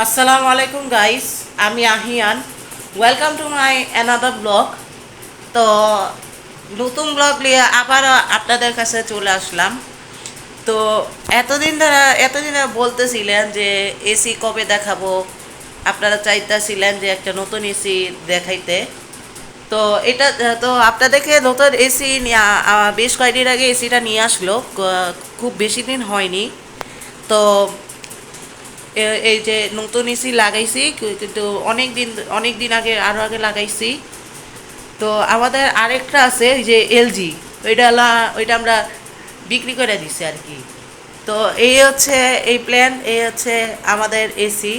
আসসালামু আলাইকুম গাইস, আমি Ahiyan. Welcome to my another blog. তো নতুন ব্লগ নিয়ে আবার আপনাদের কাছে চলে আসলাম। তো এতদিন ধরে বলতেছিলেন যে এসি কবে দেখাবো, আপনারা চাইতেছিলেন যে একটা নতুন এসি দেখাইতে। তো এটা তো আপনাদেরকে নতুন এসি বেশ কয়েকদিন আগে এসিটা নিয়ে আসলো, খুব বেশি দিন হয়নি। তো এই যে নতুন এসি লাগাইছি, কিন্তু অনেক দিন আগে আরও আগে লাগাইছি। তো আমাদের আরেকটা আছে এই যে এলজি, ওইটা আমরা বিক্রি করে দিছি আর কি। তো এই হচ্ছে এই প্ল্যান, এই হচ্ছে আমাদের এসি।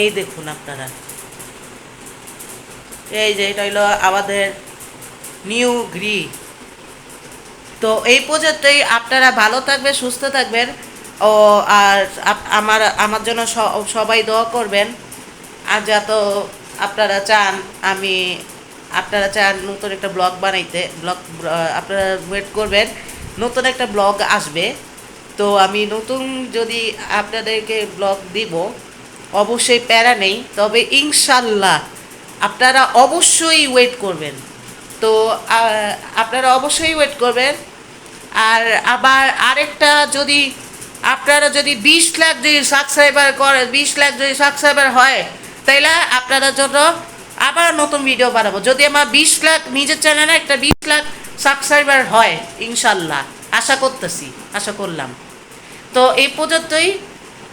এই দেখুন আপনারা, এই যে এটা হলো আমাদের নিউ গ্রি। তো এই পর্যন্তই, আপনারা ভালো থাকবেন, সুস্থ থাকবেন। ও আর আমার আমার জন্য সবাই দোয়া করবেন। আর যত আপনারা চান আমি আপনারা চান নতুন একটা ব্লগ বানাইতে, আপনারা ওয়েট করবেন, নতুন একটা ব্লগ আসবে। তো আমি নতুন যদি আপনাদেরকে ব্লগ দিব, অবশ্যই প্যারা নেই, তবে ইনশাল্লাহ আপনারা অবশ্যই ওয়েট করবেন। তো আপনারা অবশ্যই ওয়েট করবেন। আর আবার আরেকটা, যদি আপনারা যদি 20 লাখ যদি সাবস্ক্রাইবার করে, 20 লাখ যদি সাবস্ক্রাইবার হয়, তাইলে আপনাদের জন্য আবার নতুন ভিডিও বানাবো। যদি আমার 20 লাখ নিজের চ্যানেলে একটা 20 লাখ সাবস্ক্রাইবার হয়, ইনশাল্লাহ আশা করতেছি, আশা করলাম। তো এই পর্যন্তই।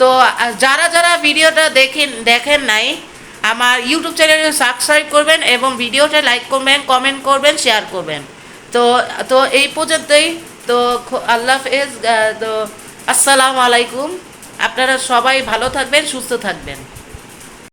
তো যারা যারা ভিডিওটা দেখেন নাই, আমার ইউটিউব চ্যানেলে সাবস্ক্রাইব করবেন এবং ভিডিওটা লাইক করবেন, কমেন্ট করবেন, শেয়ার করবেন। তো তো এই পর্যন্তই। তো আল্লাহ হাফেজ। তো আসসালামু আলাইকুম। আপনারা সবাই ভালো থাকবেন, সুস্থ থাকবেন।